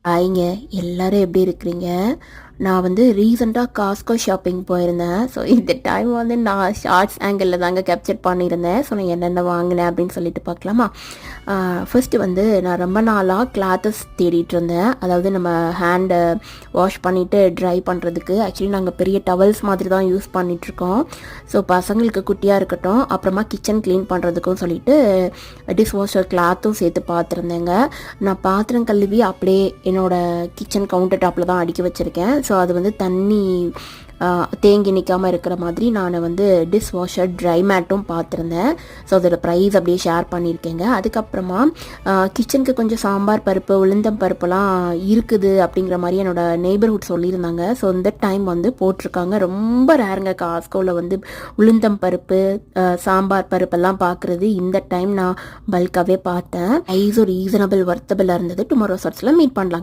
ஹாய்ங்க, எல்லாரும் எப்படி இருக்கிறீங்க? நான் வந்து ரீசெண்டாக காஸ்கோ ஷாப்பிங் போயிருந்தேன். ஸோ இந்த டைம் வந்து நான் ஷார்ட்ஸ் ஆங்கிளில் தாங்க கேப்சர் பண்ணியிருந்தேன். ஸோ நான் என்னென்ன வாங்கினேன் அப்படின்னு சொல்லிட்டு பார்க்கலாமா? ஃபர்ஸ்ட்டு வந்து நான் ரொம்ப நாளாக கிளாத்தஸ் தேடிட்டு இருந்தேன். அதாவது நம்ம ஹேண்டை வாஷ் பண்ணிவிட்டு ட்ரை பண்ணுறதுக்கு. ஆக்சுவலி நாங்கள் பெரிய டவல்ஸ் மாதிரி தான் யூஸ் பண்ணிகிட்ருக்கோம். ஸோ பசங்களுக்கு குட்டியாக இருக்கட்டும், அப்புறமா கிச்சன் க்ளீன் பண்ணுறதுக்கும் சொல்லிட்டு டிஷ் வாஷர் கிளாத்தும் சேர்த்து பார்த்துருந்தேங்க. நான் பாத்திரம் கழுவி அப்படியே என்னோடய கிச்சன் கவுண்டர் டாப்பில் தான் அடுக்கி வச்சுருக்கேன். ஸோ அது வந்து தண்ணி தேங்கி நிற்காமல் இருக்கிற மாதிரி நான் வந்து டிஷ் வாஷர் ட்ரை மேட்டும் பார்த்துருந்தேன். ஸோ அதோட ப்ரைஸ் அப்படியே ஷேர் பண்ணியிருக்கேங்க. அதுக்கப்புறமா கிச்சனுக்கு கொஞ்சம் சாம்பார் பருப்பு, உளுந்தம் பருப்புலாம் இருக்குது அப்படிங்கிற மாதிரி என்னோடய நெய்பர்ஹுட் சொல்லியிருந்தாங்க. ஸோ இந்த டைம் வந்து போட்டிருக்காங்க. ரொம்ப ரேருங்க காஸ்கோவில் வந்து உளுந்தம் பருப்பு, சாம்பார் பருப்பெல்லாம் பார்க்குறது. இந்த டைம் நான் பல்காகவே பார்த்தேன். ப்ரைஸும் ரீசனபிள் வர்த்தபிளாக இருந்தது. டுமாரோ ஷார்ட்ஸில் மீட் பண்ணலாங்க.